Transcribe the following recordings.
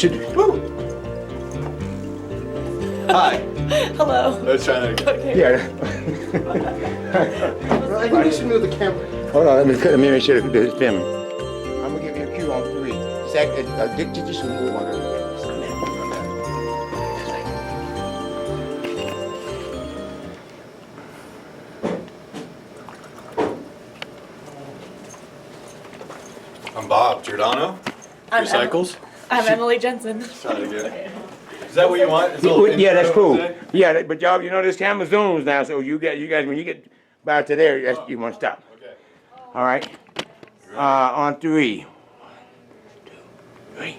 Woo. Hi. Hello. Let's try that again. Okay. Yeah. Introduction to the camera. Hold on, let me make sure this is filming. I'm gonna give you a cue on 3. Just move on it. I'm Bob Giordano. I'm Recycles. I'm Emily Jensen. Try it again. Is that what you want? Is it a little Yeah, that's intro, cool. Jose? Yeah, but y'all, you know, this camera zooms now, so you guys, when you get back to there, you want to stop. Okay. All right. On 3. 1, 2, 3.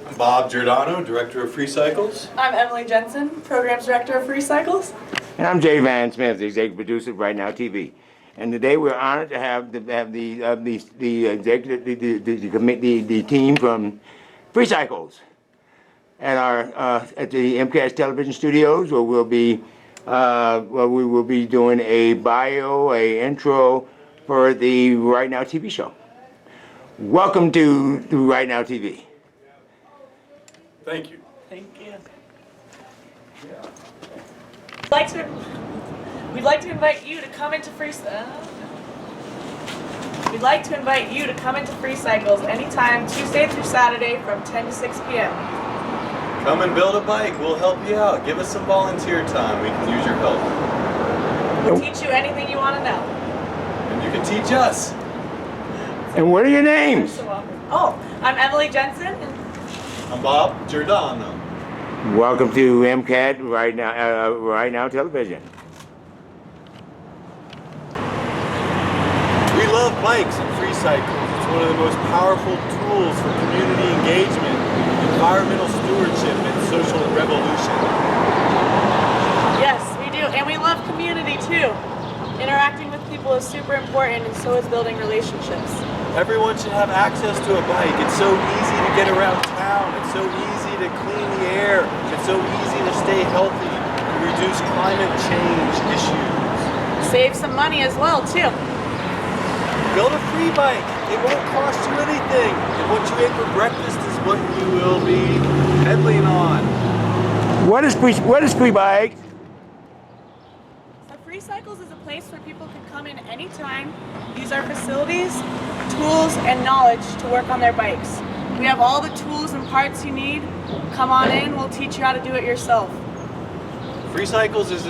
I'm Bob Giordano, Director of Free Cycles. I'm Emily Jensen, Programs Director of Free Cycles. And I'm Jay Van Smith, the executive producer of Right Now TV. And today we're honored to have the executive, the team from Free Cycles at our at the MCAS television studios, where we will be doing a intro for the Right Now TV show. Welcome to Right Now TV. Thank you. Thank you. We'd like to invite you to come into Free Cycles anytime Tuesday through Saturday from 10 to 6 p.m. Come and build a bike. We'll help you out. Give us some volunteer time. We can use your help. We'll teach you anything you want to know. And you can teach us. And what are your names? Oh, I'm Emily Jensen. And I'm Bob Giordano. Welcome to MCAT Right Now Television. We love bikes and Free Cycles. It's one of the most powerful tools for community engagement, environmental stewardship, and social revolution. yes, we do. And we love community too. Interacting with people is super important, and so is building relationships. Everyone should have access to a bike. It's so easy to get around town. It's so easy to clean the air. It's so easy to stay healthy, to reduce climate change issues. Save some money as well too. Build a free bike. It won't cost you anything. And what you ate for breakfast is what you will be pedaling on. What is free bike? So Free Cycles is a place where people can come in anytime, use our facilities, tools, and knowledge to work on their bikes. We have all the tools and parts you need. Come on in, we'll teach you how to do it yourself. Free Cycles is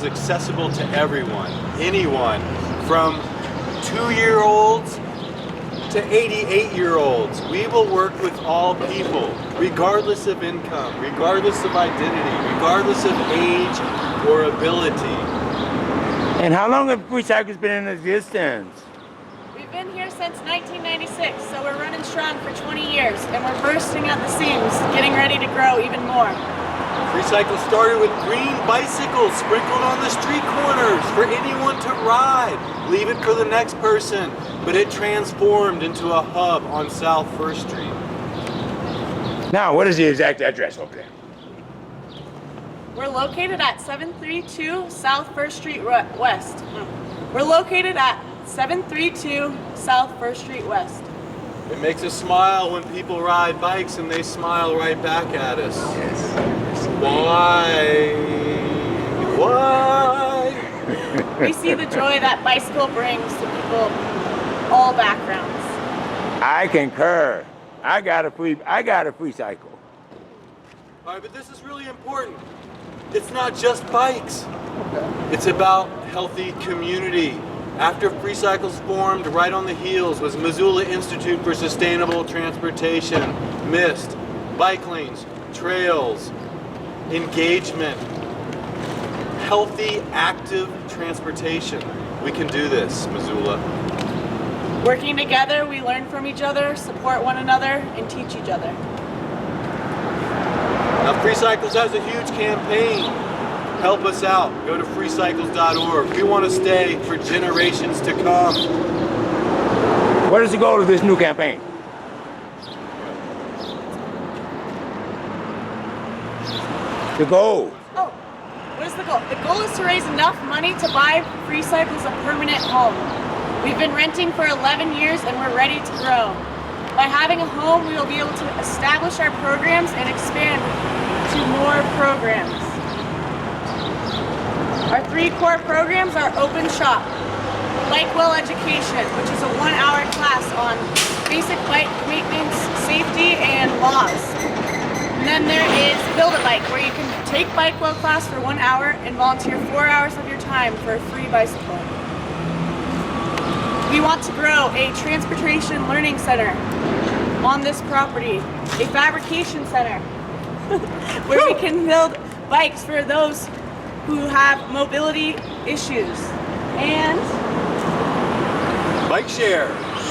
accessible to everyone, anyone, from 2-year-olds to 88-year-olds. We will work with all people, regardless of income, regardless of identity, regardless of age or ability. And how long have Free Cycles been in existence? We've been here since 1996, so we're running strong for 20 years, and we're bursting at the seams, getting ready to grow even more. Free Cycles started with green bicycles sprinkled on the street corners for anyone to ride. Leave it for the next person. But it transformed into a hub on South 1st Street. Now, what is the exact address over there? We're located at 732 South 1st Street West. We're located at 732 South 1st Street West. It makes us smile when people ride bikes and they smile right back at us. Yes. Why? Why? We see the joy that bicycle brings to people, all backgrounds. I concur. I got a free cycle. All right, but this is really important. It's not just bikes. It's about healthy community. After Free Cycles formed, right on the heels was Missoula Institute for Sustainable Transportation, MIST, bike lanes, trails, engagement, healthy, active transportation. We can do this, Missoula. Working together, we learn from each other, support one another, and teach each other. Now, Free Cycles has a huge campaign. Help us out. Go to freecycles.org. We want to stay for generations to come. What is the goal of this new campaign? The goal. Oh, what is the goal? The goal is to raise enough money to buy Free Cycles a permanent home. We've been renting for 11 years and we're ready to grow. By having a home, we will be able to establish our programs and expand to more programs. Our 3 core programs are Open Shop, Bike Well Education, which is a 1-hour class on basic bike maintenance, safety, and laws. And then there is Build a Bike, where you can take Bike Well class for 1 hour and volunteer 4 hours of your time for a free bicycle. We want to grow a transportation learning center on this property, a fabrication center where we can build bikes for those who have mobility issues. And Bike share,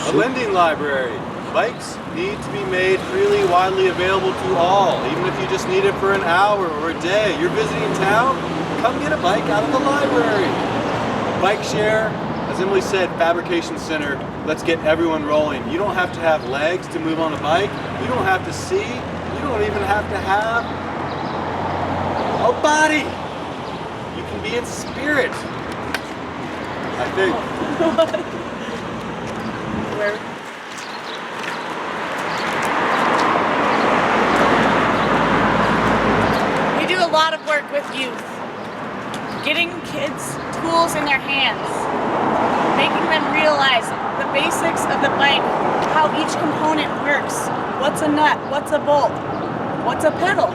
a lending library. Bikes need to be made freely, widely available to all, even if you just need it for an hour or a day. You're visiting town, come get a bike out of the library. Bike share, as Emily said, fabrication center. Let's get everyone rolling. You don't have to have legs to move on a bike. You don't have to see. You don't even have to have a body. You can be in spirit, I think. where we do a lot of work with youth, getting kids tools in their hands, making them realize the basics of the bike, how each component works, what's a nut, what's a bolt, what's a pedal.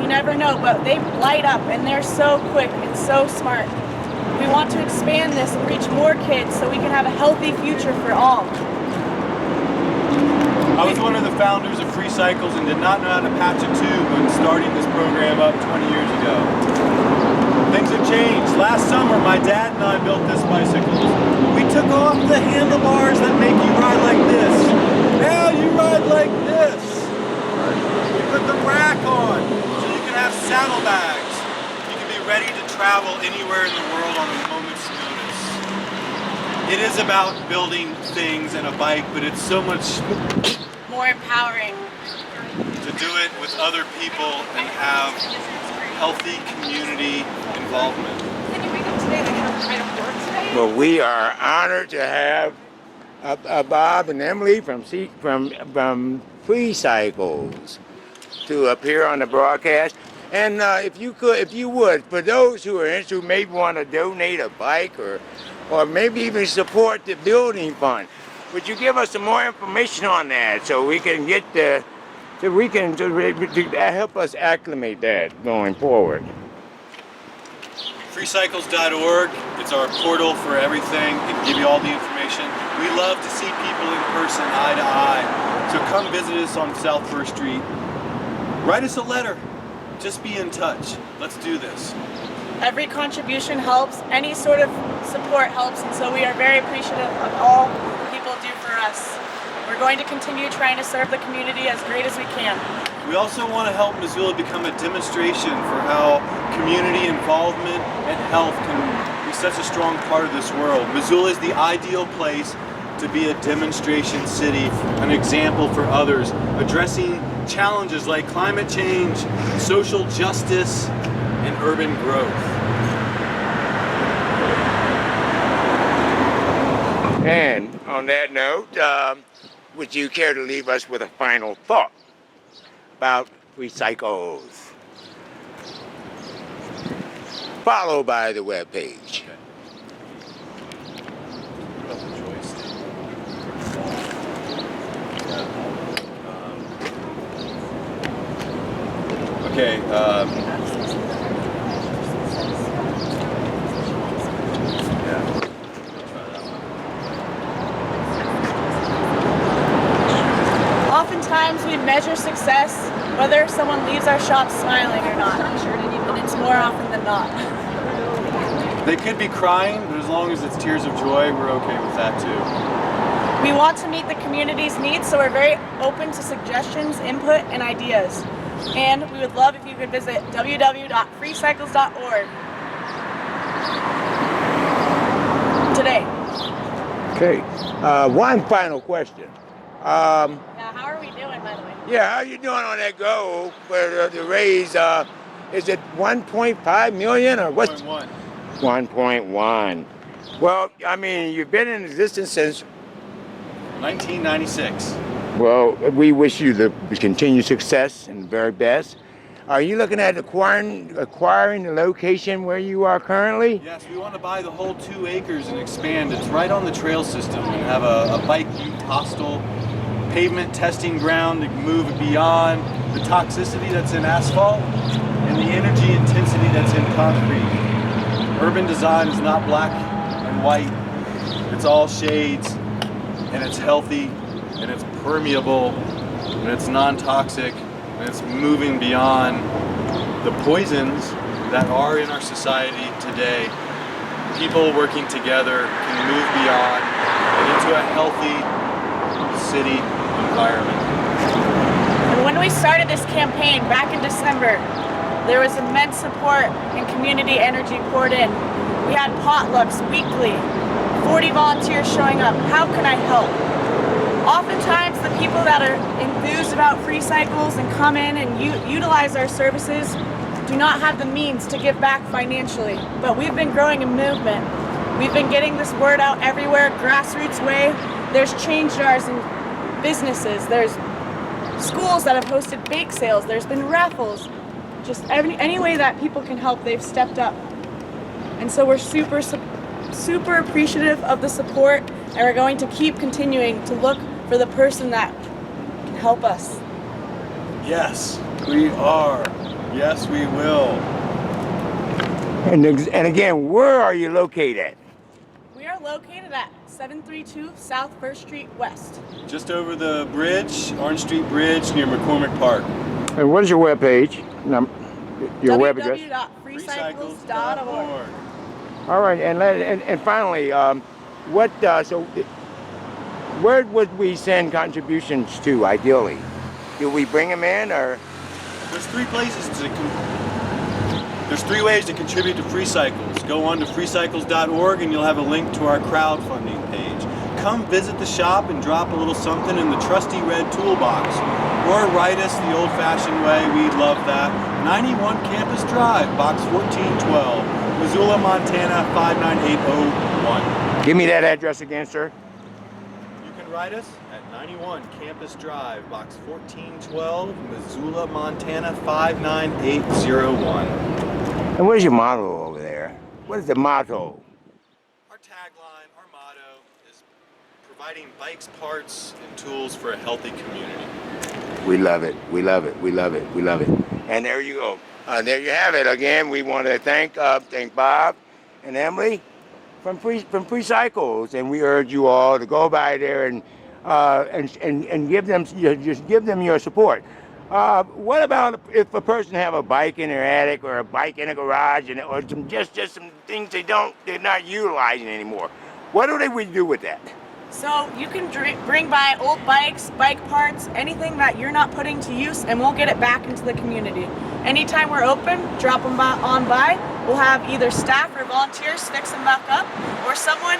You never know, but they light up and they're so quick and so smart. We want to expand this and reach more kids so we can have a healthy future for all. I was one of the founders of Free Cycles and did not know how to patch a tube when starting this program up 20 years ago. Things have changed. Last summer, my dad and I built this bicycle. We took off the handlebars that make you ride like this. Now you ride like this. We put the rack on so you can have saddlebags. You can be ready to travel anywhere in the world on a moment's notice. It is about building things and a bike, but it's so much More empowering. to do it with other people and have healthy community involvement. Well, we are honored to have Bob and Emily from Free Cycles to appear on the broadcast. And if you would, for those who are interested, who maybe want to donate a bike or maybe even support the building fund, would you give us some more information on that so we can get to help us acclimate that going forward? Freecycles.org, it's our portal for everything. It can give you all the information. We love to see people in person, eye to eye. So come visit us on South First Street. Write us a letter. Just be in touch. Let's do this. Every contribution helps, any sort of support helps, and so we are very appreciative of all people do for us. We're going to continue trying to serve the community as great as we can. We also want to help Missoula become a demonstration for how community involvement and health can be such a strong part of this world. Missoula is the ideal place to be a demonstration city, an example for others, addressing challenges like climate change, social justice, and urban growth. And on that note, would you care to leave us with a final thought about Free Cycles? Followed by the webpage. Okay. Oftentimes we measure success whether someone leaves our shop smiling or not, and it's more often than not. They could be crying, but as long as it's tears of joy, we're okay with that too. We want to meet the community's needs, so we're very open to suggestions, input, and ideas. And we would love if you could visit www.freecycles.org today. Okay. One final question. Now, how are we doing, by the way? Yeah, how you doing on that goal for the raise? Is it 1.5 million or what's 1.1. 1.1? Well, I mean, you've been in existence since. 1996. Well, we wish you the continued success and the very best. Are you looking at acquiring the location where you are currently? Yes, we want to buy the whole 2 acres and expand. It's right on the trail system and have a bike youth hostel, pavement testing ground to move beyond the toxicity that's in asphalt and the energy intensity that's in concrete. Urban design is not black and white. It's all shades, and it's healthy, and it's permeable, and it's non-toxic, and it's moving beyond the poisons that are in our society today. People working together can move beyond and into a healthy city environment. And when we started this campaign back in December, there was immense support and community energy poured in. We had potlucks weekly, 40 volunteers showing up. How can I help? Oftentimes the people that are enthused about free cycles and come in and utilize our services do not have the means to give back financially, but we've been growing a movement. We've been getting this word out everywhere, grassroots way. There's change jars in businesses, there's schools that have hosted bake sales, there's been raffles. Just any way that people can help, they've stepped up. And so we're super appreciative of the support, and we're going to keep continuing to look for the person that can help us. Yes, we are. Yes, we will. And again, where are you located? We are located at 732 South 1st Street West. Just over the bridge, Orange Street Bridge near McCormick Park. And what is your web page? Your web address? www.freecycles.org. All right, and finally, where would we send contributions to ideally? Do we bring them in, or? There's 3 places There's 3 ways to contribute to Free Cycles. Go on to freecycles.org and you'll have a link to our crowdfunding page. Come visit the shop and drop a little something in the trusty red toolbox. Or write us the old-fashioned way, we'd love that. 91 Campus Drive, Box 1412, Missoula, Montana 59801. Give me that address again, sir. You can write us at 91 Campus Drive, Box 1412, Missoula, Montana 59801. And what is your motto over there? What is the motto? Our tagline, our motto is providing bikes, parts, and tools for a healthy community. We love it. We love it. We love it. We love it. And there you go. There you have it. Again, we want to thank Bob and Emily from Free Cycles, and we urge you all to go by there and give them just give them your support. What about if a person have a bike in their attic or a bike in a garage or just some things they're not utilizing anymore? What do we do with that? So you can bring by old bikes, bike parts, anything that you're not putting to use, and we'll get it back into the community. Anytime we're open, drop them on by. We'll have either staff or volunteers fix them back up, or someone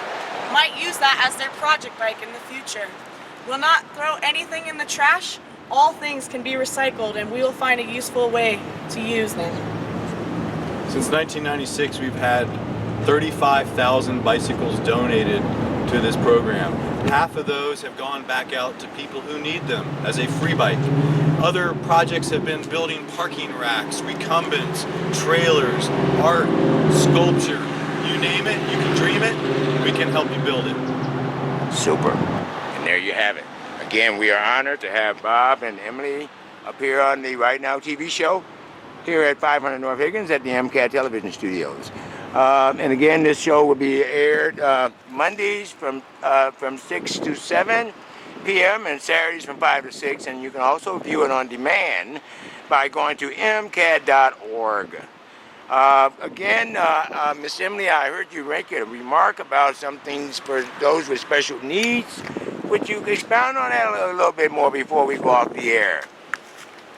might use that as their project bike in the future. We'll not throw anything in the trash. All things can be recycled, and we will find a useful way to use them. Since 1996, we've had 35,000 bicycles donated to this program. Half of those have gone back out to people who need them as a free bike. Other projects have been building parking racks, recumbents, trailers, art, sculpture. You name it, you can dream it, we can help you build it. Super. And there you have it. Again, we are honored to have Bob and Emily appear on the Right Now TV show here at 500 North Higgins at the MCAT Television Studios. And again, this show will be aired Mondays from 6 to 7 p.m. and Saturdays from 5 to 6. And you can also view it on demand by going to mcat.org. Again, Miss Emily, I heard you make a remark about some things for those with special needs. Would you expound on that a little bit more before we go off the air?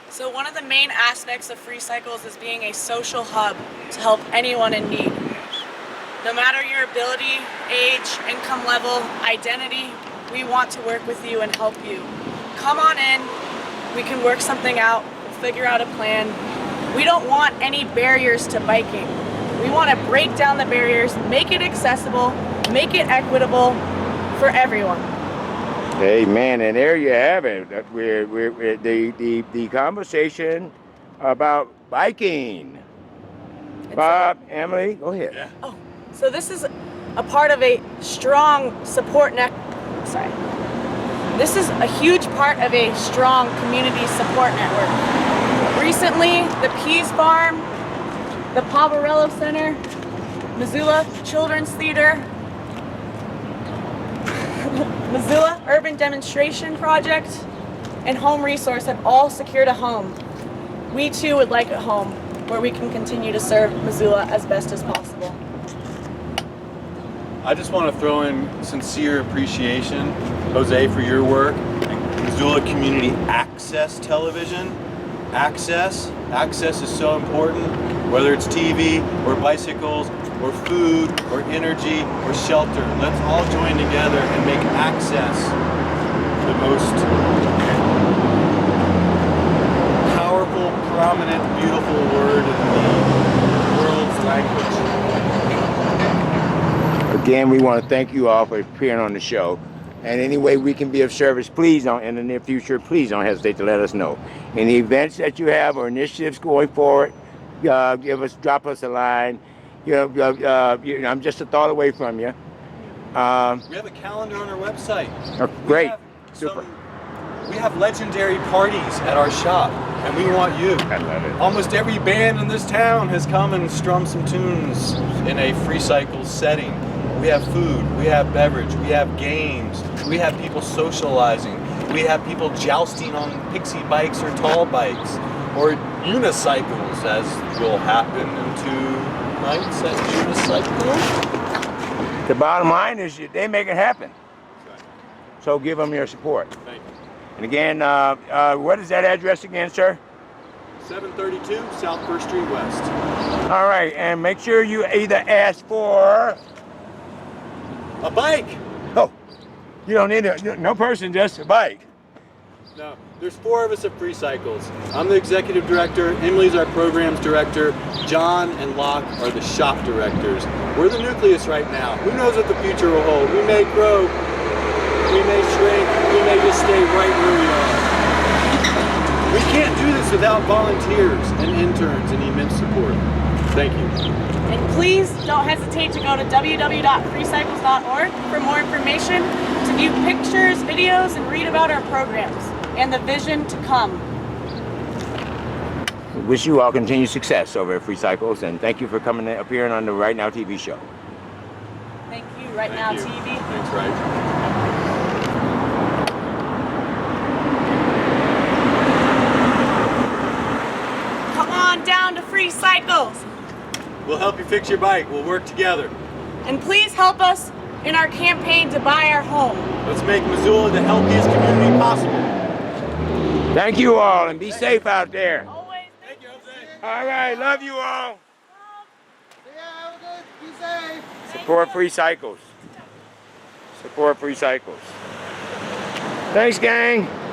So one of the main aspects of Free Cycles is being a social hub to help anyone in need. No matter your ability, age, income level, identity, we want to work with you and help you. Come on in, we can work something out, we'll figure out a plan. We don't want any barriers to biking. We want to break down the barriers, make it accessible, make it equitable for everyone. Amen. And there you have it. We're the conversation about biking. Bob, Emily, go ahead. Yeah. Oh, so this is a part of a strong support sorry. This is a huge part of a strong community support network. Recently, the Peas Farm, the Poverello Center, Missoula Children's Theater, Missoula Urban Demonstration Project, and Home Resource have all secured a home. We too would like a home where we can continue to serve Missoula as best as possible. I just want to throw in sincere appreciation, Jose, for your work. Missoula Community Access Television. Access is so important, whether it's TV or bicycles or food or energy or shelter. Let's all join together and make access the most powerful, prominent, beautiful word in the world's language. Again, we want to thank you all for appearing on the show. And any way we can be of service, please don't, in the near future, please don't hesitate to let us know. Any events that you have or initiatives going forward, drop us a line. I'm just a thought away from you. We have a calendar on our website. Great. Super. We have legendary parties at our shop, and we want you. I love it. Almost every band in this town has come and strummed some tunes in a free cycle setting. We have food, we have beverage, we have games, we have people socializing, we have people jousting on pixie bikes or tall bikes, or unicycles, as will happen in 2 nights at Unicycle. The bottom line is they make it happen. So give them your support. Thank you. And again, what is that address again, sir? 732 South First Street West. All right, and make sure you either ask for A bike! Oh, you don't need no person, just a bike. No, there's 4 of us at Free Cycles. I'm the executive director, Emily's our programs director, John and Locke are the shop directors. We're the nucleus right now. Who knows what the future will hold? We may grow, we may shrink, we may just stay right where we are. We can't do this without volunteers and interns and immense support. Thank you. And please don't hesitate to go to www.freecycles.org for more information, to view pictures, videos, and read about our programs and the vision to come. We wish you all continued success over at Free Cycles, and thank you for coming and appearing on the Right Now TV show. Thank you, Right Now Thank you. TV. Thanks, Right. Come on down to Free Cycles. We'll help you fix your bike. We'll work together. And please help us in our campaign to buy our home. Let's make Missoula the healthiest community possible. Thank you all, and be safe out there. Always. Thank you, Jose. All right, love you all. Yeah, have a good, be safe. Support Free Cycles. Support Free Cycles. Thanks, gang. Thanks.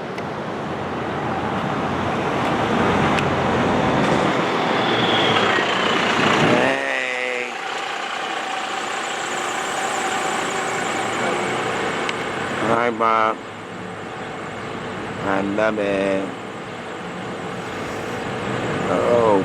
All right, Bob. I love it. Oh.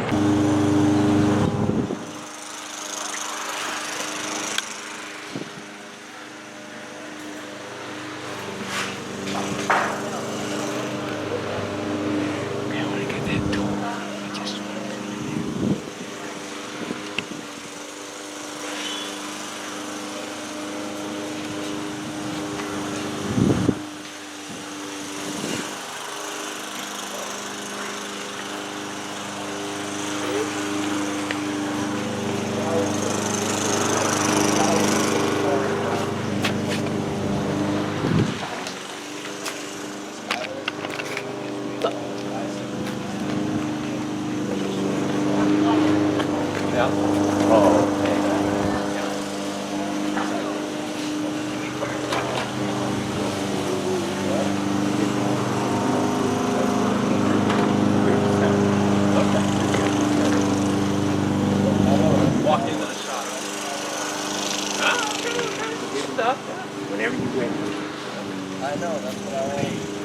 I know, that's what I want.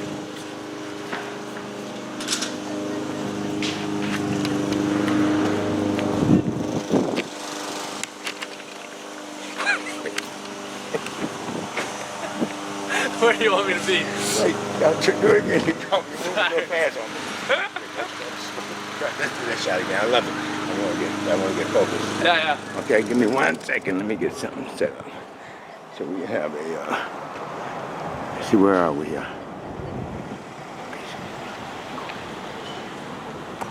Where do you want me to be? Wait, don't you do it again. You told me to move real fast on me. Let's do that shot again. I love it. I want to get focused. Yeah. Okay, give me 1 second. Let me get something set up. So we have a, let's see, where are we here?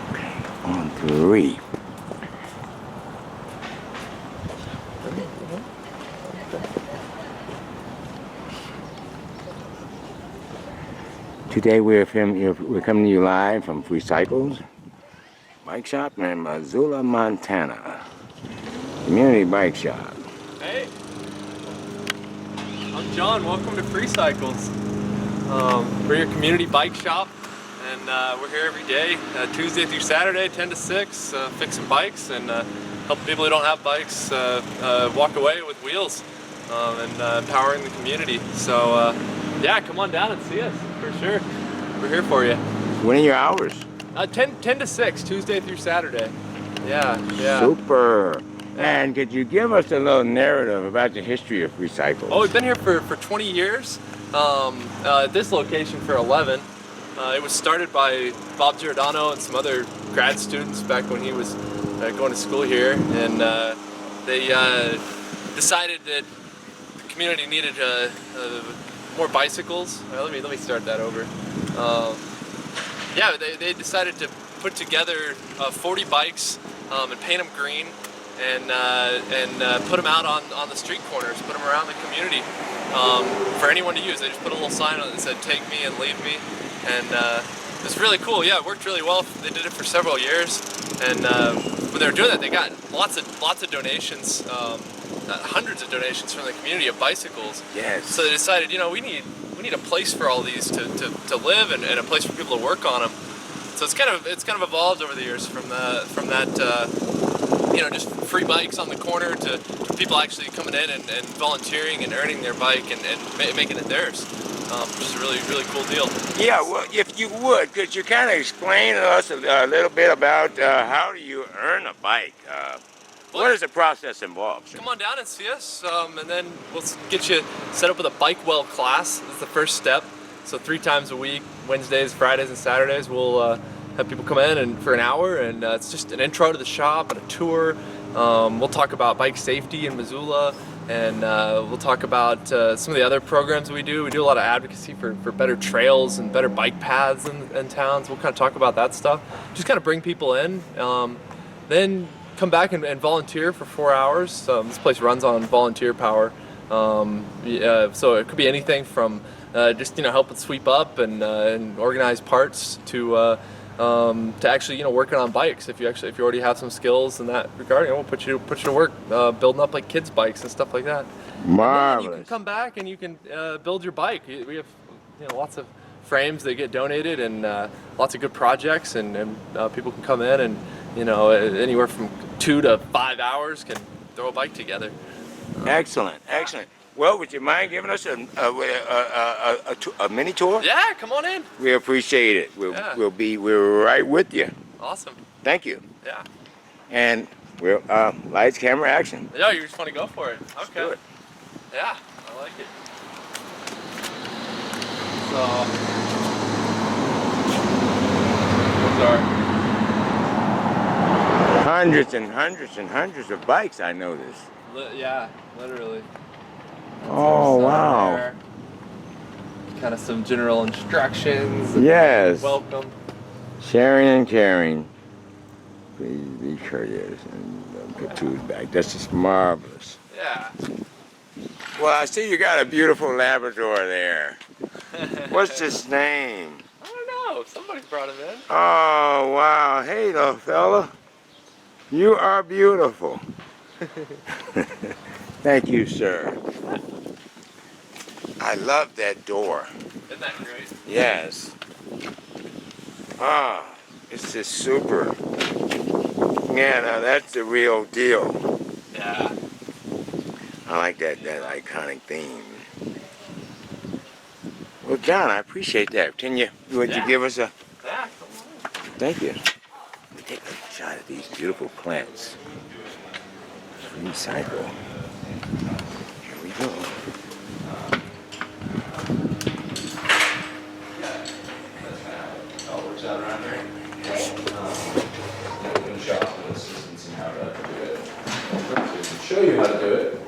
Okay, on 3. Today we're coming to you live from Free Cycles Bike Shop in Missoula, Montana. Community Bike Shop. Hey, I'm John. Welcome to Free Cycles. We're your community bike shop, and we're here every day, Tuesday through Saturday, 10 to 6, fixing bikes and helping people who don't have bikes walk away with wheels and empowering the community. So yeah, come on down and see us for sure. We're here for you. When are your hours? 10 to 6, Tuesday through Saturday. Yeah. Super. And could you give us a little narrative about the history of Free Cycles? Oh, we've been here for 20 years. At this location for 11. It was started by Bob Giordano and some other grad students back when he was going to school here, and they decided that the community needed more bicycles. Let me start that over. Yeah, they decided to put together 40 bikes and paint them green, and put them out on the street corners, put them around the community for anyone to use. They just put a little sign on it that said "Take me and leave me," and it was really cool. Yeah, it worked really well. They did it for several years, and when they were doing that, they got lots of donations, hundreds of donations from the community of bicycles. Yes. So they decided, we need a place for all these to live and a place for people to work on them. So it's kind of evolved over the years from that. Just free bikes on the corner to people actually coming in and volunteering and earning their bike and making it theirs, which is a really, really cool deal. Yeah, well, if you would, could you kind of explain to us a little bit about how do you earn a bike? What is the process involved? Sir? Come on down and see us, and then we'll get you set up with a Bike Well class. That's the first step. So 3 times a week, Wednesdays, Fridays, and Saturdays, we'll have people come in and for an hour, and it's just an intro to the shop and a tour. We'll talk about bike safety in Missoula, and we'll talk about some of the other programs we do. We do a lot of advocacy for better trails and better bike paths in towns. We'll kind of talk about that stuff. Just kind of bring people in. Then come back and volunteer for 4 hours. This place runs on volunteer power. So it could be anything from just helping sweep up and organize parts to actually working on bikes. If you already have some skills in that regard, we'll put you to work building up like kids bikes and stuff like that. Marvelous. And then you can come back and you can build your bike. We have lots of frames that get donated and lots of good projects, and people can come in and anywhere from 2 to 5 hours can throw a bike together. Excellent. Well, would you mind giving us a mini tour? Yeah, come on in. We appreciate it. We're right with you. Awesome. Thank you. Yeah. And we'll lights, camera, action. Yeah, you just want to go for it. Okay. Let's do it. Yeah, I like it. So, what's our Hundreds and hundreds and hundreds of bikes, I noticed. yeah, literally. Oh, wow. Kind of some general instructions. Yes. Welcome. Sharing and caring. Please be courteous and don't get too back. That's just marvelous. Yeah. Well, I see you got a beautiful Labrador there. What's his name? I don't know. Somebody brought him in. Oh, wow. Hey, little fella. You are beautiful. Thank you, sir. I love that door. Isn't that great? Yes. Ah, it's just super. Yeah, now that's the real deal. Yeah. I like that iconic theme. Well, John, I appreciate that. Would you give us a? Yeah. Thank you. Take a shot of these beautiful plants. Recycle. Here we go. Show you how to do it.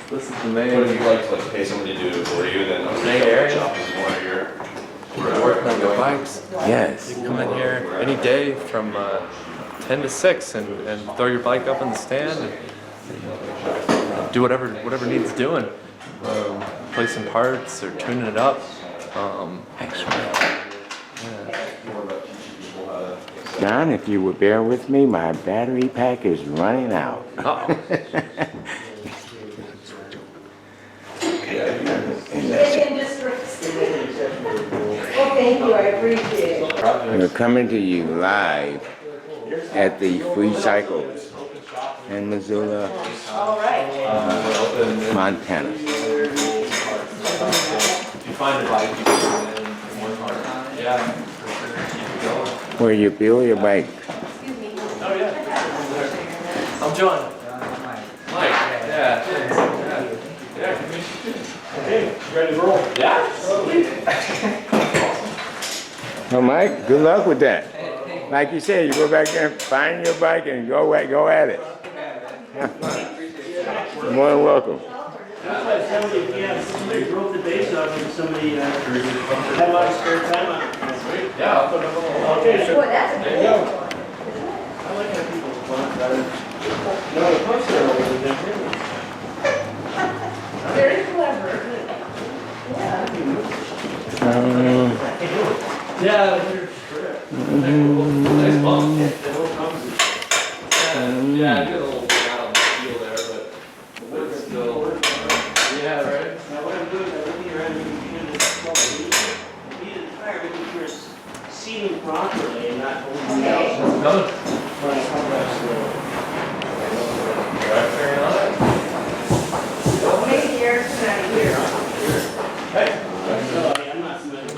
This is the main. What if you like to pay somebody to do it for you, then Main area. shop is one of your. Working on your bikes. Yes. You can come in here any day from 10 to 6 and throw your bike up in the stand and do whatever needs doing. Play some parts or tuning it up. John, if you would bear with me, my battery pack is running out. Uh-oh. Well, thank you, I appreciate it. We're coming to you live at the Free Cycles in Missoula, All right. Montana. If you find a bike, you can put it in one part. Yeah, for sure. Keep it going. Where you build your bike. Oh, yeah. I'm John. Mike. Yeah. Thanks. Yeah. Good to meet you too. Okay, ready to roll? Yeah. Well, Mike, good luck with that. Like you said, you go back there and find your bike and go at it. You're more than welcome. Somebody broke the base off and somebody had a lot of spare time on it. Yeah, I'll put it on. Okay, so Boy, that's a there you good go. one. I like how people want better. No, the punch there over there. Very clever. Yeah. Nice bump. Yeah, I did a little bit out on the steel there, but it's still. Yeah, right? Now what I'm doing is I'm looking around and beginning to stop the heat of the tire, making sure it's seating properly and not holding the Okay. How's it going? Don't make the air come out of here. Hey. I'm not smelling.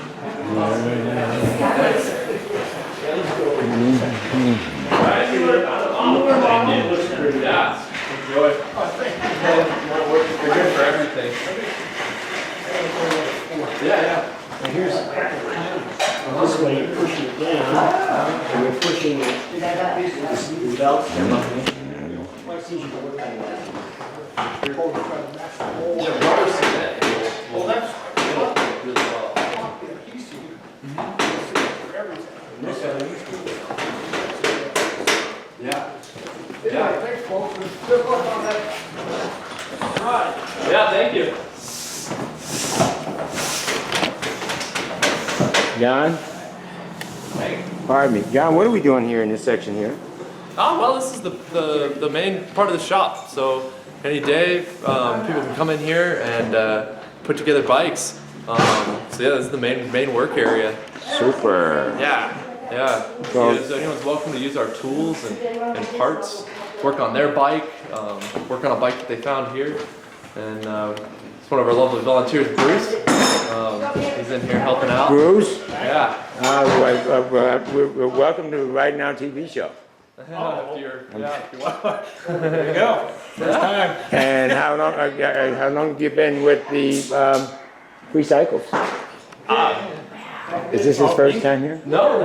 Yeah. Enjoy. They're good for everything. Yeah. And here's this way, you're pushing it down, and you're pushing the belt. Much easier to work on that. Yeah, rubber cement. Well, that's it'll work really well. Yeah. Yeah. Yeah, thank you. John? Pardon me. John, what are we doing here in this section here? Oh, well, this is the main part of the shop. So any day, people can come in here and put together bikes. So yeah, this is the main work area. Super. Yeah. So- So anyone's welcome to use our tools and parts, work on their bike, work on a bike that they found here. And it's one of our lovely volunteers, Bruce. He's in here helping out. Bruce, Yeah. we're welcome to Right Now TV show. If you want. There you go. First time. And how long have you been with the Free Cycles? Is this his first time here? No.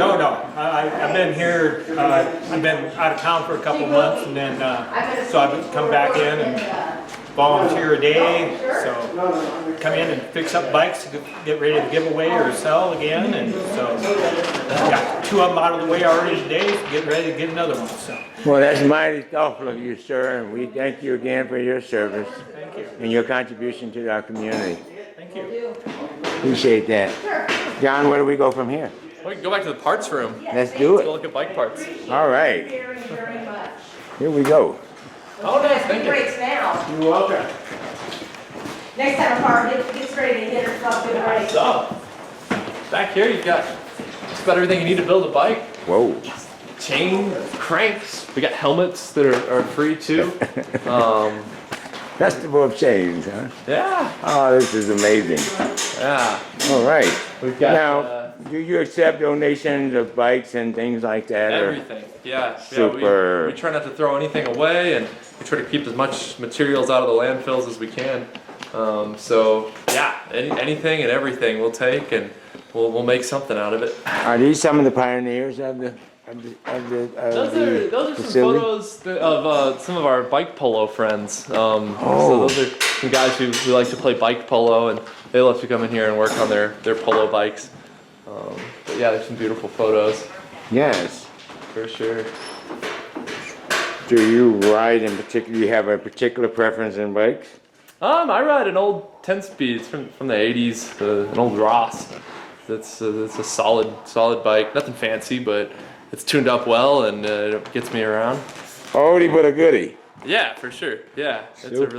I've been here, I've been out of town for a couple months and then, so I've come back in and volunteer a day. So come in and fix up bikes, get ready to give away or sell again. And so got 2 of them out of the way already today, so getting ready to get another one. So Well, that's mighty thoughtful of you, sir, and we thank you again for your service thank you. and your contribution to our community. Thank you. Appreciate that. John, where do we go from here? We can go back to the parts room. Let's do Go it. look at bike parts. All right, Very, very much. here we go. Oh, nice. Thank you. Breaks now. You're welcome. Next time a car gets ready to hit herself in the race. So, back here you've got just about everything you need to build a bike. Whoa. Chain, cranks. We got helmets that are free too. Festival of Chains, huh? Yeah, Oh, this is amazing. yeah. All right. We've got Now, do you accept donations of bikes and things like that? or- everything. Yeah. Super. We try not to throw anything away, and we try to keep as much materials out of the landfills as we can. So yeah, anything and everything we'll take, and we'll make something out of it. Are these some of the pioneers of the Those are some facility? photos of some of our bike polo friends. So Oh. those are some guys who like to play bike polo, and they love to come in here and work on their polo bikes. But yeah, there's some beautiful photos Yes. for sure. Do you ride in particular? You have a particular preference in bikes? I ride an old 10-speed from the 80s, an old Ross. It's a solid bike. Nothing fancy, but it's tuned up well and it gets me around. Oldie but a goodie. Yeah, for sure. Yeah, it's a Super.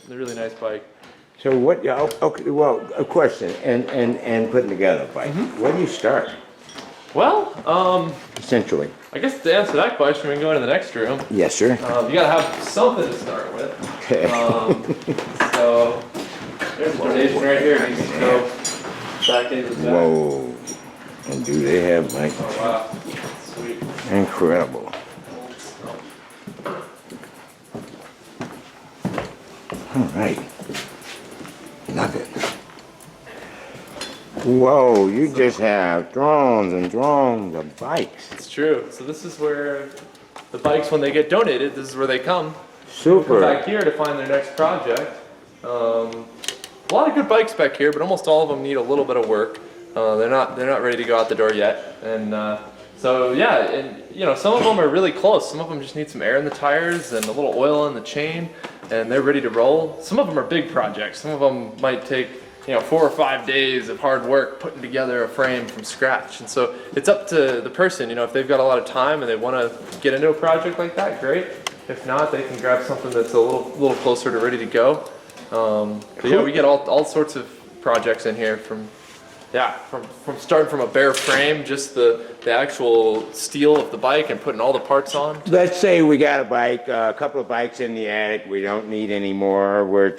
really nice bike. So what? Yeah. Okay. Well, a question. And putting together a bike. Where do you start? Well, Essentially. I guess to answer that question, we can go into the next room. Yes, sir. You gotta have something to start with. Okay. So there's a donation right here. It needs to go back into the back. Whoa. And do they have bikes? Oh, wow, sweet. Incredible. All right. Love it. Whoa, you just have drones and drones of bikes. It's true. So this is where the bikes, when they get donated, this is where they come. Come Super. back here to find their next project. A lot of good bikes back here, but almost all of them need a little bit of work. They're not ready to go out the door yet, and so yeah, and you know, some of them are really close. Some of them just need some air in the tires and a little oil in the chain, and they're ready to roll. Some of them are big projects. Some of them might take 4 or 5 days of hard work putting together a frame from scratch. And so it's up to the person. If they've got a lot of time and they want to get into a project like that, great. If not, they can grab something that's a little closer to ready to go. But yeah, we get all sorts of projects in here from starting from a bare frame, just the actual steel of the bike and putting all the parts on. Let's say we got a bike, a couple of bikes in the attic. We don't need any more. We're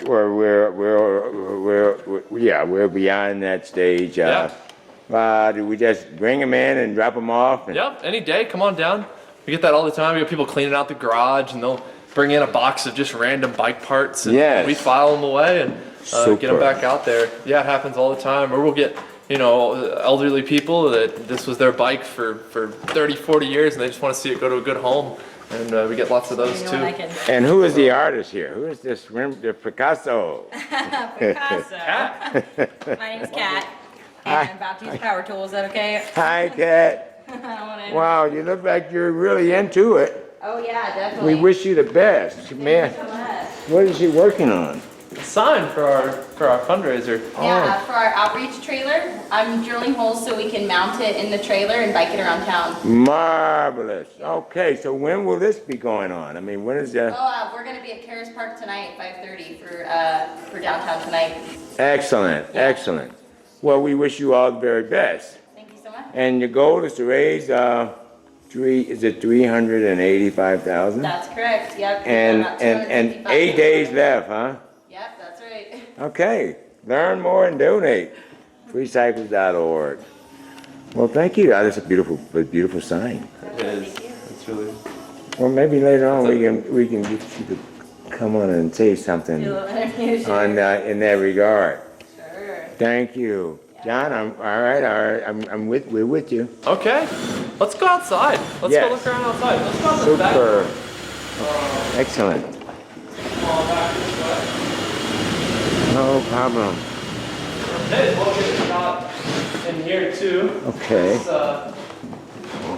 beyond that stage. Do we just bring them in and drop them off? And Yep, any day, come on down. We get that all the time. We have people cleaning out the garage, and they'll bring in a box of just random bike parts, and Yes. we file them away and get them Super. back out there. Yeah, it happens all the time. Or we'll get elderly people that this was their bike for 30, 40 years, and they just want to see it go to a good home. And we get lots of those too. And who is the artist here? Who is this? The Picasso. Picasso. Cat? My name's Kat, and I'm about to use power tools. Is that okay? Hi, Kat. Wow, you look like you're really into it. Oh yeah, We definitely. wish you the best, man. So much. What is she working on? A sign for our fundraiser. Yeah, for our outreach trailer, I'm drilling holes so we can mount it in the trailer and bike it around town. Marvelous. Okay, so when will this be going on? I mean, when is the? We're gonna be at Karis Park tonight, 5:30 for downtown tonight. Excellent, excellent. Well, we wish you all the very best. Thank you so much. And your goal is to raise 385,000? That's correct. Yep. And about 8 255. days left, huh? Yep, that's right. Okay, learn more and donate. Freecycles.org. Well, thank you. That's a beautiful sign. It is. It's really. Well, maybe later on we can get you to come on and say something Do a little interview. on in that regard. Sure. Thank you, John. I'm all right. We're with you. Okay, let's go outside. Let's Yes. go look around outside. Let's go out the back. Super. Excellent. Come on back this way. No problem. Hey, we'll get a shot in here too. Okay.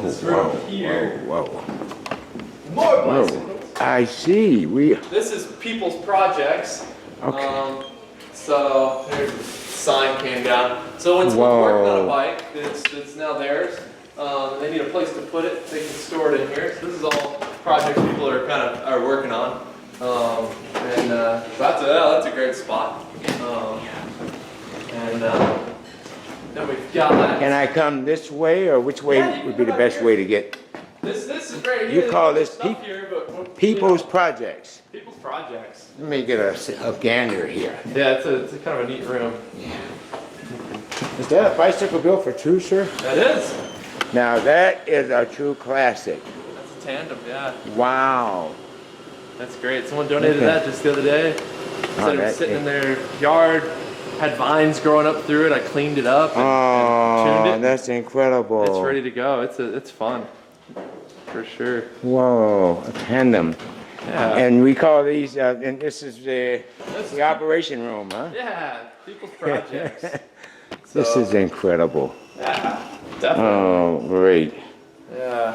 This room here. Whoa. More Whoa. bicycles. I see. This is people's projects. Okay. So there's a sign came down. So when someone's working on a bike that's now theirs, they need a place to put it. They can store it in here. So this is all projects people are are working on. That's a great spot. Then we've got. Can I come this way, or which way Yeah, you would can be the come best out way here. to get This is right You here. call There's this stuff here, but people's projects? people's projects. Let me get a gander here. Yeah, it's a kind of a neat room. Is that a bicycle built for two, sir? That is. Now that is a true classic. That's a tandem, yeah. Wow. That's great. Someone donated Okay. that just the other day. Said it that- was sitting in their yard, had vines growing up through it. I cleaned it up and Oh, tuned it. that's incredible. It's ready to go. It's fun, for sure. Whoa, a tandem. Yeah. And we call these, and this is the operation room, huh? Yeah, people's projects. This So, is incredible. yeah, definitely. Oh, great. Yeah.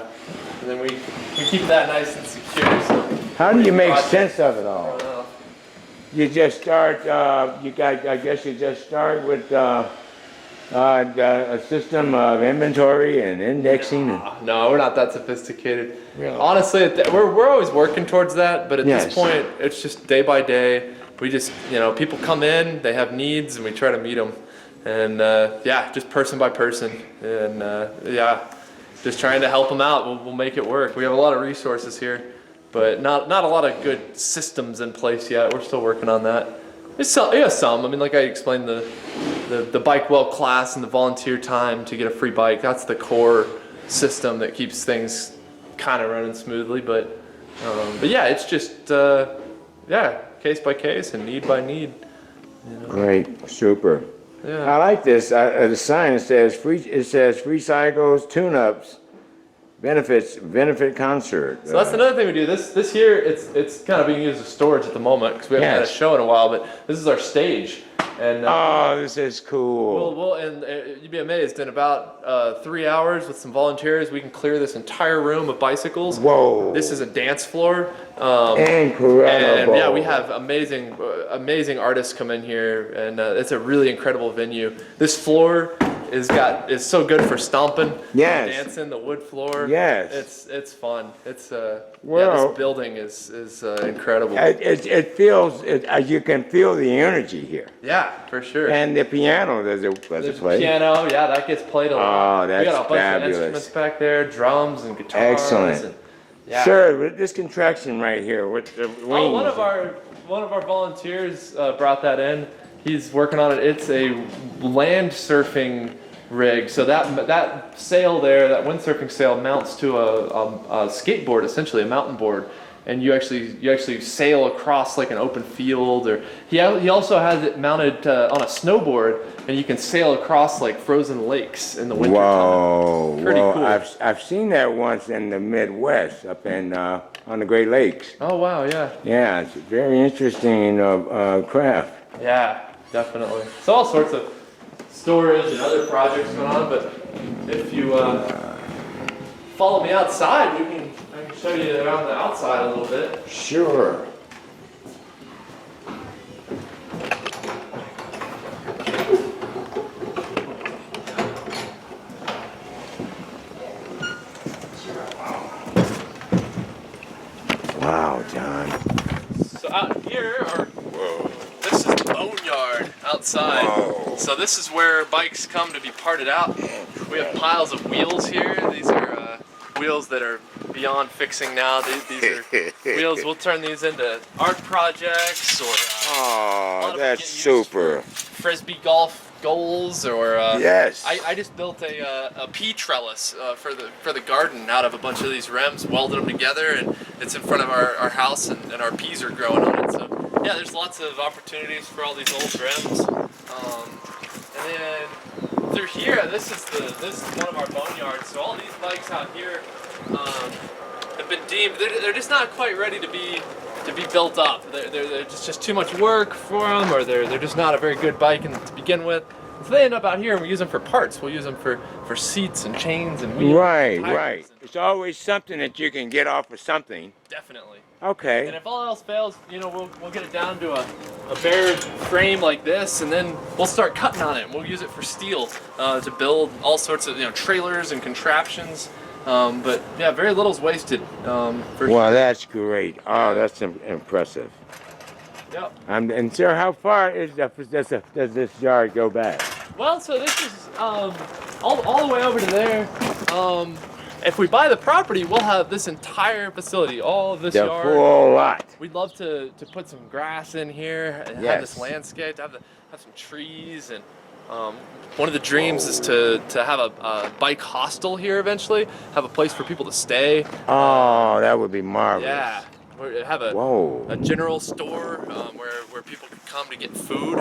And then we keep that nice and secure. So How do you make Project. sense of it all? I don't know. You just start, I guess you just start with a system of inventory and indexing. And, No, we're not that sophisticated. Really? Honestly, we're always working towards that, but at Yes. this point, it's just day by day. We just, people come in, they have needs, and we try to meet them. And yeah, just person by person. And yeah, just trying to help them out. We'll make it work. We have a lot of resources here, but not a lot of good systems in place yet. We're still working on that. There's some. I mean, like I explained, the Bike Well class and the volunteer time to get a free bike. That's the core system that keeps things kind of running smoothly. But yeah, it's just case by case and need by need. Great, super. Yeah. I like this. The sign says free cycles, tune-ups, benefit concert. So that's another thing we do. This here, it's kind of being used as storage at the moment because we haven't had a Yes. show in a while. But this is our stage, and Oh, this is cool. and you'd be amazed. In about 3 hours with some volunteers, we can clear this entire room of bicycles. Whoa. This is a dance floor. Incredible. And yeah, we have amazing artists come in here, and it's a really incredible venue. This floor is so good for stomping, Yes. dancing, the wood floor. Yes. It's fun. It's Well- this building is incredible. It feels, you can feel the energy here. Yeah, for sure. And the piano does it There's play. piano, yeah, that gets played a lot. Oh, We got that's a bunch fabulous. of instruments back there, drums and guitars. Excellent. And, yeah. Sir, with this contraction right here with the wings. Oh, one of our volunteers brought that in. He's working on it. It's a land surfing rig. So that sail there, that windsurfing sail, mounts to a skateboard, essentially a mountain board, and you actually sail across like an open field. Or he also has it mounted on a snowboard, and you can sail across like frozen lakes in the winter. Whoa, Pretty whoa. cool. I've seen that once in the Midwest up in on the Great Lakes. Oh wow, yeah. Yeah, it's a very interesting craft. Yeah, definitely. So all sorts of storage and other projects going on, but if you follow me outside, I can show you around the outside a little bit. Sure. Wow, John. So out here this is the boneyard outside. Whoa. So this is where bikes come to be parted out. We have piles of wheels here. These are wheels that are beyond fixing now. These are wheels, we'll turn these into art projects or a lot Oh, of them that's get used for super. Frisbee golf goals or Yes. I just built a pea trellis for the garden out of a bunch of these rims, welded them together, and it's in front of our house, and our peas are growing on it. So yeah, there's lots of opportunities for all these old rims. And then through here, this is one of our boneyards. So all these bikes out here have been deemed, they're just not quite ready to be built up. They're just too much work for them, or they're just not a very good bike to begin with. So they end up out here, and we use them for parts. We'll use them for seats and chains and wheels. Right, and tires right. and- It's always something that you can get off of something. Definitely. Okay. And if all else fails, we'll get it down to a bare frame like this, and then we'll start cutting on it. And we'll use it for steel to build all sorts of trailers and contraptions. But yeah, very little's wasted. For Well, that's great. Oh, that's impressive. Yep. And sir, how far does this yard go back? Well, so this is all the way over to there. if we buy the property, we'll have this entire facility, all of this The yard. full lot. We'd love to put some grass in here and have Yes. this landscape, have some trees, and one of the dreams is to have a bike hostel here eventually, have a place for people to stay. Oh, that would be marvelous. Yeah, we have Whoa. a general store where people can come to get food.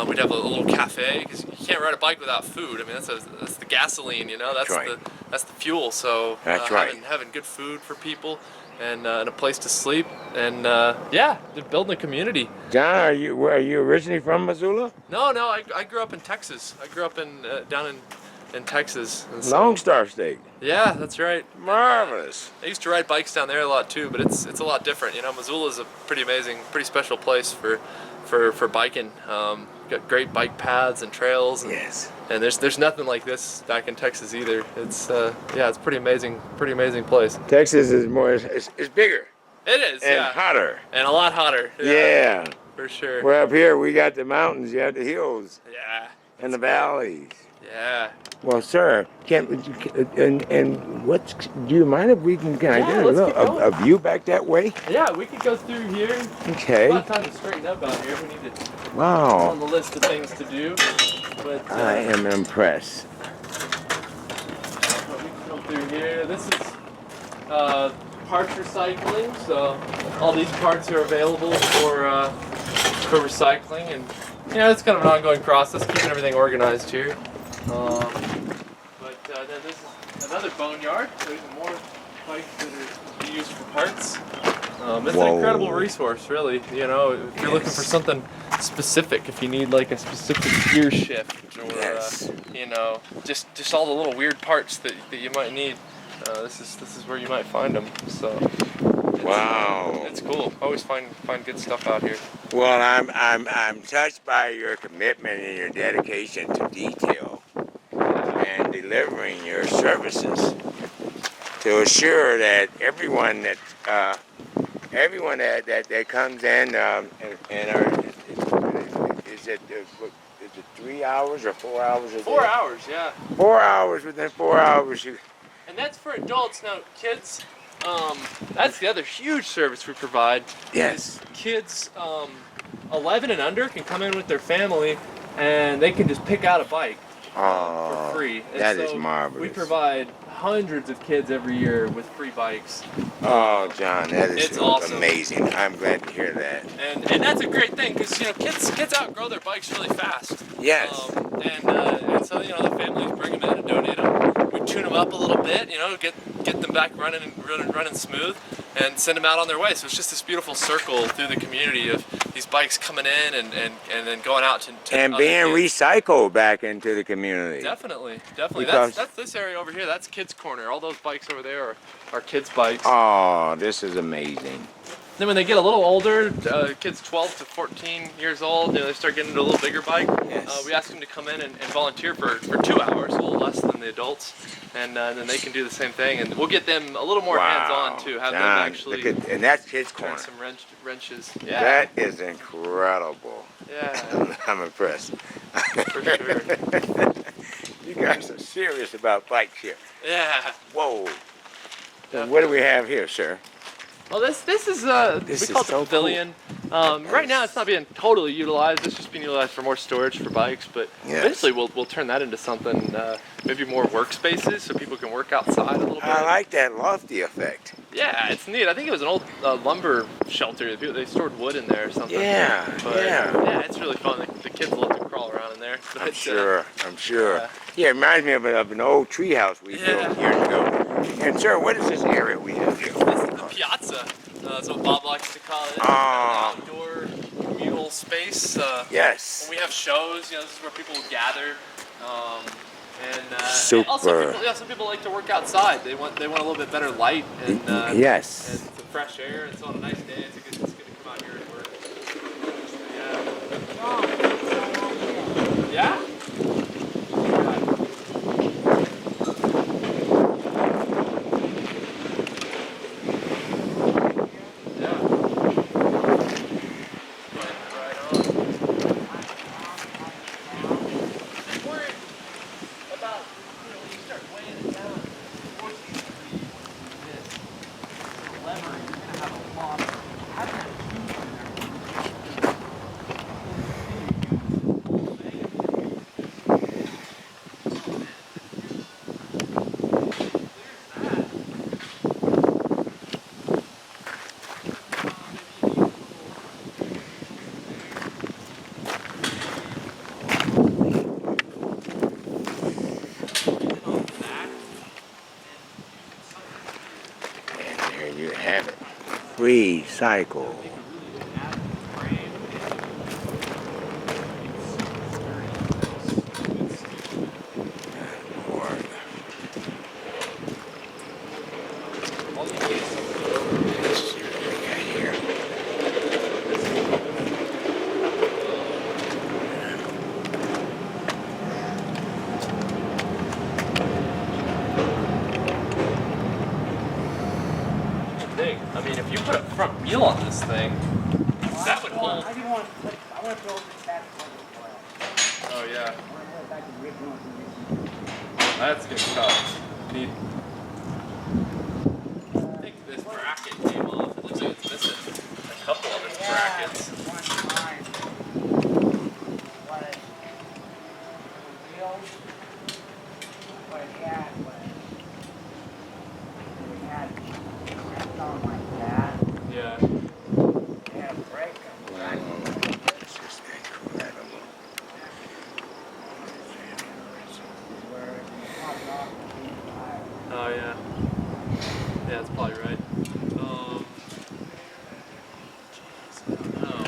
We'd have a little cafe because you can't ride a bike without food. I mean, that's the gasoline, you know. That's right. that's the fuel. So That's right. having good food for people and a place to sleep and yeah, they're building a community. John, are you originally from Missoula? No, I grew up in Texas. I grew up down in Texas. And so- Lone Star State. Yeah, that's right. Marvelous. I used to ride bikes down there a lot too, but it's a lot different. You know, Missoula is a pretty amazing, pretty special place for biking. Got great bike paths and trails. And, Yes. And there's nothing like this back in Texas either. It's yeah, it's pretty amazing place. Texas is more, it's bigger It is, and yeah, hotter. and a lot hotter. Yeah. For sure. Well, up here we got the mountains, you have the hills Yeah, and the valleys. yeah. Well, sir, and what's, do you mind if we can I Yeah, get a let's little keep going. a view back that way? Yeah, we could go through here. Okay. A lot of time to straighten up out here. We need to on Wow. the list of things to do. But I am impressed. we can go through here. This is parts recycling. So all these parts are available for recycling, and you know it's kind of an ongoing process, keeping everything organized here. But then this is another boneyard. So even more bikes that are used for parts. It's Whoa. an incredible resource, really. You know, if you're looking for something specific, if you need like a specific gear shift, or Yes. you know, just all the little weird parts that you might need. This is where you might find them. So Wow. it's cool. Always find good stuff out here. Well, I'm touched by your commitment and your dedication to detail and delivering your services to assure that everyone that comes in and are is it 3 hours or 4 hours a day? 4 hours, yeah. 4 hours. Within 4 hours, you. And that's for adults. Now, kids, that's the other huge service we provide. Yes. is Kids 11 and under can come in with their family, and they can just pick out a bike Oh, for free. And that is so marvelous. We provide hundreds of kids every year with free bikes. Oh, John, that is It's awesome. amazing. I'm glad to hear that. And that's a great thing because you know kids outgrow their bikes really fast. Yes. And so you know the families bring them in and donate them. We tune them up a little bit, you know, get them back running smooth, and send them out on their way. So it's just this beautiful circle through the community of these bikes coming in and then going out to And other being kids. recycled back into the community. Definitely. Because- That's this area over here. That's Kids Corner. All those bikes over there are kids' bikes. Oh, this is amazing. Then when they get a little older, kids 12 to 14 years old, you know, they start getting into a little bigger bike. Yes. We ask them to come in and volunteer for 2 hours, a little less than the adults, and then they can do the same thing. And we'll get them a little more hands-on too, have them John, actually look at, and that's Kids turn Corner. some wrenches. Yeah. That is incredible. Yeah. I'm impressed. For sure. You guys are serious about bikes here. Yeah. Whoa. So what do we have here, sir? Well, this is This we call is it so the pavilion. Right now, it's not being totally utilized. It's just being utilized for more storage for bikes. But Yes. eventually, we'll turn that into something maybe more workspaces so people can work outside a little bit. I like that lofty effect. Yeah, it's neat. I think it was an old lumber shelter. They stored wood in there or something. Yeah, But, yeah. yeah, it's really fun. The kids love to crawl around in there. But, I'm sure. yeah. Yeah, it reminds me of an old tree house we built years ago. And sir, what is this area we have here? This is the piazza. That's what Bob likes to call it. It's Ah. an outdoor communal space. Yes. When we have shows, you know, this is where people will gather. And Super. also, some people like to work outside. They want a little bit better light and Yes. and some fresh air. And so on a nice day, it's good to come out here and work. Yeah. Free Cycle. Thing. I mean, if you put a front wheel on this thing, that would hold. I didn't want to build this back for Oh yeah, back to the original. that's good stuff. Neat. I think this bracket came off. It looks like it's missing a couple of its brackets. One time. What it wheels, what it had was it had cramped on like that. Yeah. It had a brake on right. It's just incredible. Where it popped off the tire. Oh yeah. Yeah, that's probably right. Jeez, I don't know.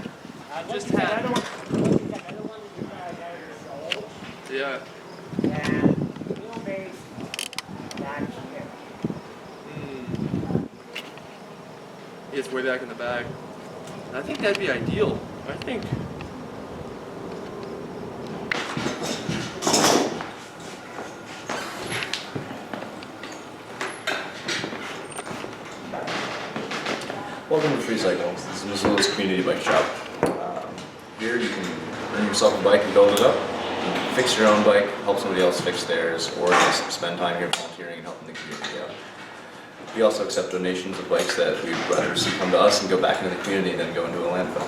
I just had. I don't want to drive that old. Yeah. And wheelbase, that's it. It's way back in the bag. I think that'd be ideal. I think. Welcome to Free Cycle. This is Missoula's community bike shop. Here you can earn yourself a bike and build it up. You can fix your own bike, help somebody else fix theirs, or just spend time here volunteering and helping the community out. We also accept donations of bikes that we'd rather see come to us and go back into the community than go into a landfill.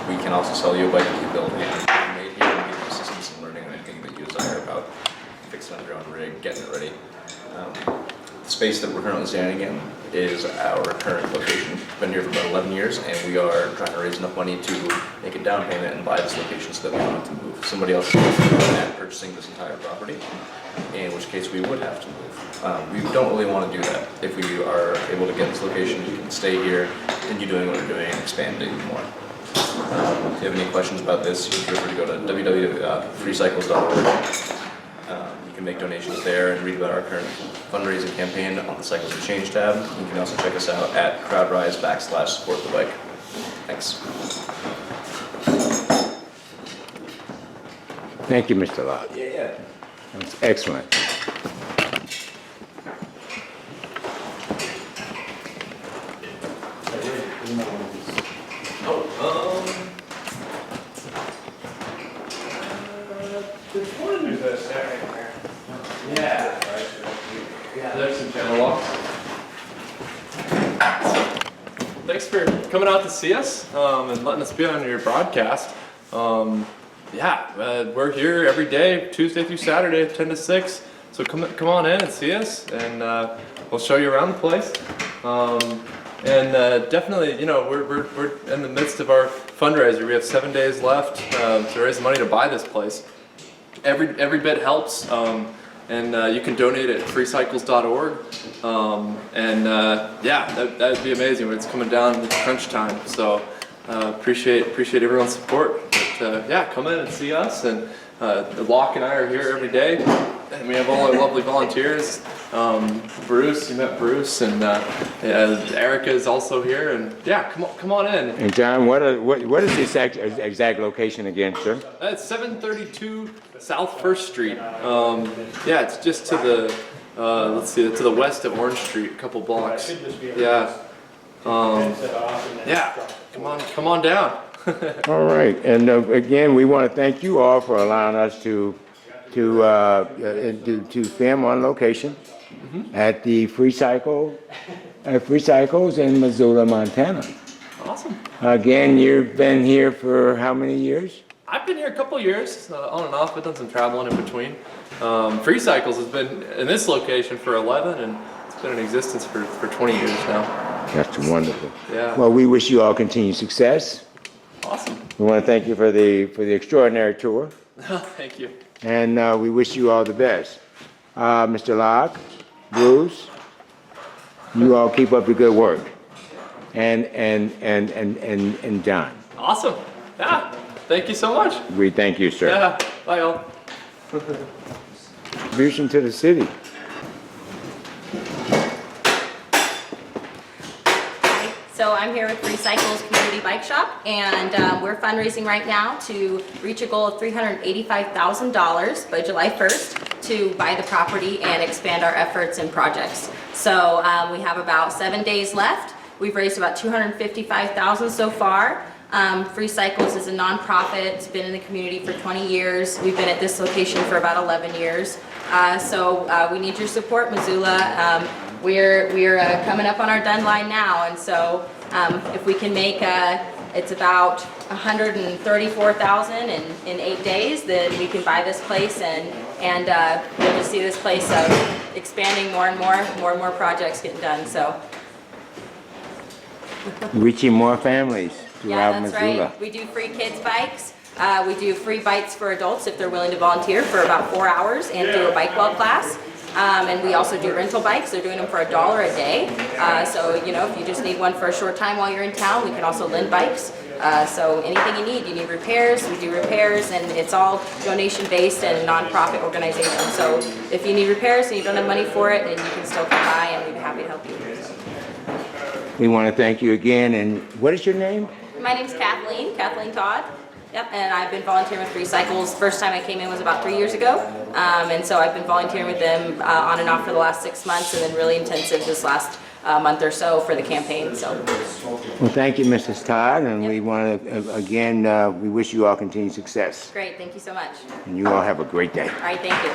We can also sell you a bike that you build handmade here and give you assistance in learning anything that you desire about fixing up your own rig, getting it ready. The space that we're currently standing in is our current location. We've been here for about 11 years, and we are trying to raise enough money to make a down payment and buy this location so that we don't have to move. Somebody else is looking at purchasing this entire property, in which case we would have to move. We don't really want to do that. If we are able to get this location, we can stay here, continue doing what we're doing, and expand it even more. If you have any questions about this, you can feel free to go to www.freecycles.org. You can make donations there and read about our current fundraising campaign on the Cycles of Change tab. You can also check us out at crowdrise/support the bike. Thanks. Thank you, Mr. Locke. Yeah. That's excellent. There's some channel locks. Thanks for coming out to see us and letting us be on your broadcast. We're here every day, Tuesday through Saturday, 10 to 6. So come on in and see us, and we'll show you around the place. Definitely, you know, we're in the midst of our fundraiser. We have 7 days left to raise money to buy this place. Every bit helps. You can donate at freecycles.org. That'd be amazing when it's coming down to crunch time. So appreciate everyone's support. But come in and see us. And Locke and I are here every day. And we have all our lovely volunteers. Bruce, you met Bruce, and Erica is also here. And come on in. And John, what is the exact location again, sir? It's 732 South First Street. It's just to the to the west of Orange Street, a couple blocks. Come on down. All right, and again, we want to thank you all for allowing us to film on location at the Free Cycles in Missoula, Montana. Awesome. Again, you've been here for how many years? I've been here a couple years, on and off. I've done some traveling in between. Free Cycles has been in this location for 11, and it's been in existence for 20 years now. That's wonderful. Yeah. Well, we wish you all continued success. Awesome. We want to thank you for the extraordinary tour, Thank you. and we wish you all the best. Mr. Locke, Bruce, You all keep up the good work. And John, Awesome. Yeah. Thank you so much. we thank you, sir. Yeah. Bye, all. Contribution to the city. So I'm here with Free Cycles Community Bike Shop, and we're fundraising right now to reach a goal of $385,000 by July 1st to buy the property and expand our efforts and projects. So we have about 7 days left. We've raised about $255,000 so far. Free Cycles is a nonprofit. It's been in the community for 20 years. We've been at this location for about 11 years. So we need your support, Missoula. We're coming up on our deadline now, and so if we can make it's about $134,000 in 8 days, then we can buy this place and you'll just see this place expanding more and more projects getting done. So Reaching more families yeah, throughout that's Missoula. right. We do free kids bikes. We do free bikes for adults if they're willing to volunteer for about 4 hours and do a bike weld class. And we also do rental bikes. They're doing them for $1 a day. So, you know, if you just need one for a short time while you're in town, we can also lend bikes. So anything you need repairs, we do repairs, and it's all donation based and a non-profit organization. So if you need repairs and you don't have money for it, then you can still come by and we'd be happy to help you. So. We want to thank you again. And what is your name? My name's Kathleen Todd. Yep, and I've been volunteering with Free Cycles. First time I came in was about 3 years ago. And so I've been volunteering with them on and off for the last 6 months, and then really intensive this last month or so for the campaign. So. Well, thank you, Mrs. Todd, and we want to, again, we wish you all continued success. Great, thank you so much. And you all have a great day. All right, thank you.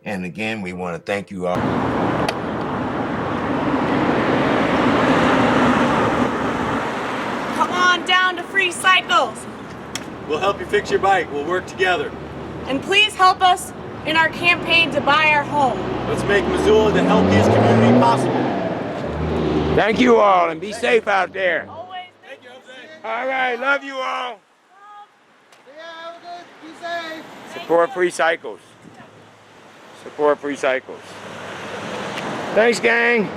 And again, we want to thank you all. Come on down to Free Cycles. We'll help you fix your bike. We'll work together. And please help us in our campaign to buy our home. Let's make Missoula the healthiest community possible. Thank you all, and be safe out there. Always. Thank you, Jose. All right, love you all. Yeah, have a good. Be safe. Support Free Cycles. Support Free Cycles. Thanks, gang.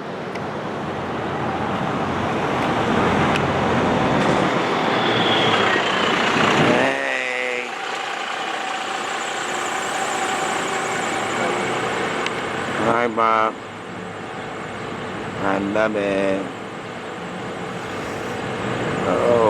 Hey. Hi, Bob. I love it. Uh-oh.